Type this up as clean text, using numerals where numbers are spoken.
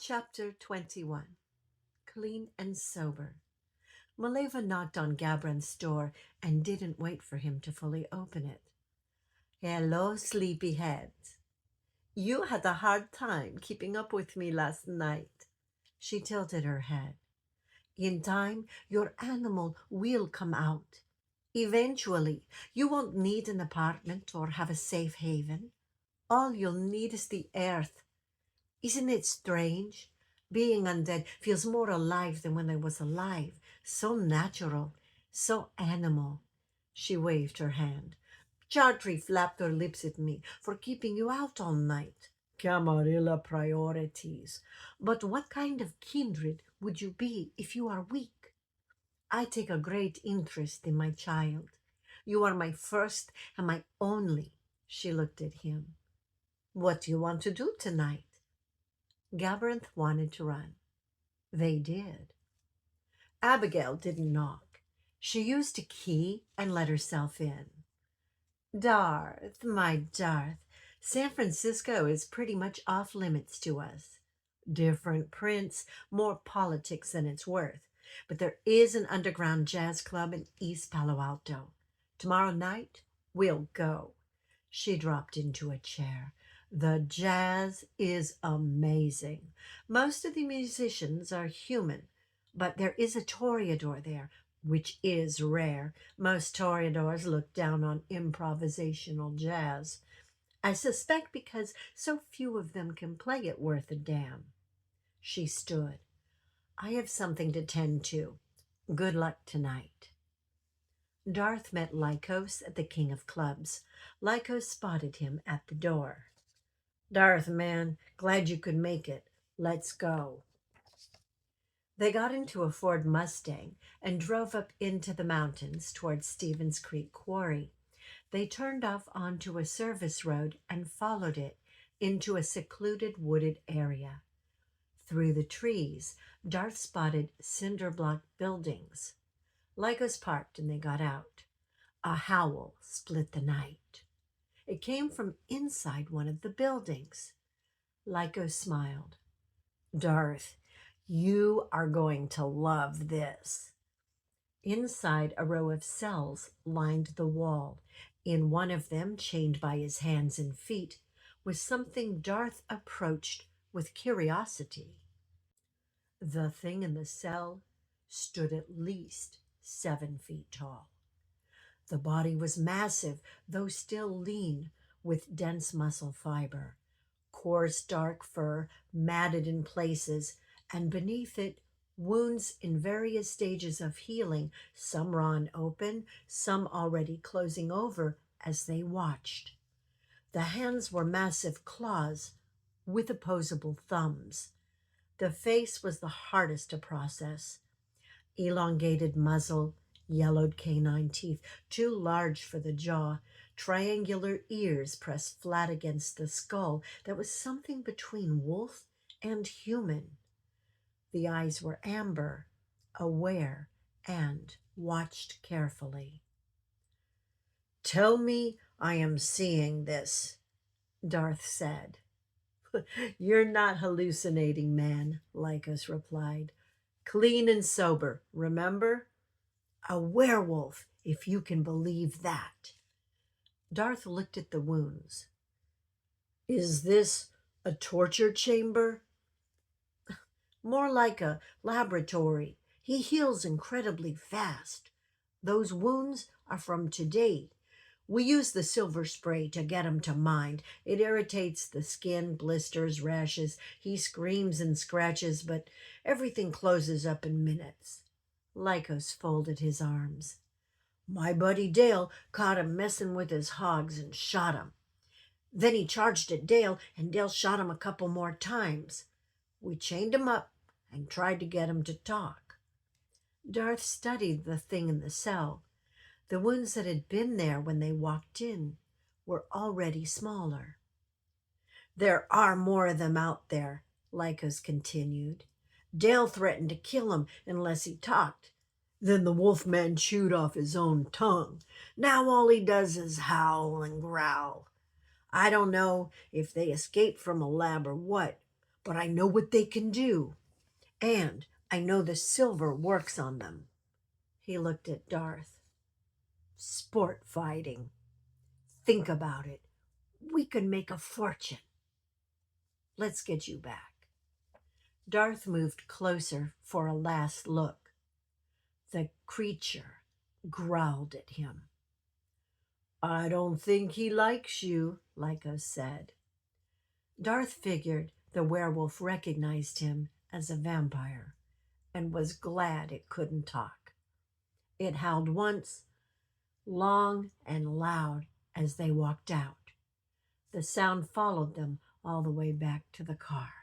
Chapter 21. Clean and Sober. Maleva knocked on Gabran's door and didn't wait for him to fully open it. Hello, sleepyhead. You had a hard time keeping up with me last night. She tilted her head. In time, your animal will come out. Eventually, you won't need an apartment or have a safe haven. All you'll need is the earth. Isn't it strange? Being undead feels more alive than when I was alive. So natural, so animal. She waved her hand. Chartry flapped her lips at me for keeping you out all night. Camarilla priorities. But what kind of kindred would you be if you are weak? I take a great interest in my child. You are my first and my only. She looked at him. What do you want to do tonight? Gabrinth wanted to run. They did. Abigail didn't knock. She used a key and let herself in. Darth, my Darth, San Francisco is pretty much off limits to us. Different prince, more politics than it's worth. But there is an underground jazz club in East Palo Alto. Tomorrow night, we'll go. She dropped into a chair. The jazz is amazing. Most of the musicians are human, but there is a toreador there, which is rare. Most toreadors look down on improvisational jazz. I suspect because so few of them can play it worth a damn. She stood. I have something to tend to. Good luck tonight. Darth met Lycos at the King of Clubs. Lycos spotted him at the door. Darth, man, glad you could make it. Let's go. They got into a Ford Mustang and drove up into the mountains towards Stevens Creek Quarry. They turned off onto a service road and followed it into a secluded wooded area. Through the trees, Darth spotted cinder block buildings. Lycos parked and they got out. A howl split the night. It came from inside one of the buildings. Lycos smiled. Darth, you are going to love this. Inside, a row of cells lined the wall. In one of them, chained by his hands and feet, was something Darth approached with curiosity. The thing in the cell stood at least 7 feet tall. The body was massive, though still lean, with dense muscle fiber. Coarse dark fur, matted in places, and beneath it, wounds in various stages of healing, some raw and open, some already closing over as they watched. The hands were massive claws with opposable thumbs. The face was the hardest to process. Elongated muzzle, yellowed canine teeth, too large for the jaw, triangular ears pressed flat against the skull that was something between wolf and human. The eyes were amber, aware, and watched carefully. Tell me I am seeing this, Darth said. You're not hallucinating, man, Lycos replied. Clean and sober, remember? A werewolf, if you can believe that. Darth looked at the wounds. Is this a torture chamber? More like a laboratory. He heals incredibly fast. Those wounds are from today. We use the silver spray to get him to mind. It irritates the skin, blisters, rashes. He screams and scratches, but everything closes up in minutes. Lycos folded his arms. My buddy Dale caught him messing with his hogs and shot him. Then he charged at Dale, and Dale shot him a couple more times. We chained him up and tried to get him to talk. Darth studied the thing in the cell. The wounds that had been there when they walked in were already smaller. There are more of them out there, Lycos continued. Dale threatened to kill him unless he talked. Then the wolfman chewed off his own tongue. Now all he does is howl and growl. I don't know if they escaped from a lab or what, but I know what they can do, and I know the silver works on them." He looked at Darth. "Sport fighting. Think about it. We could make a fortune. Let's get you back." Darth moved closer for a last look. The creature growled at him. "I don't think he likes you," Lycos said. Darth figured the werewolf recognized him as a vampire and was glad it couldn't talk. It howled once, long and loud, as they walked out. The sound followed them all the way back to the car.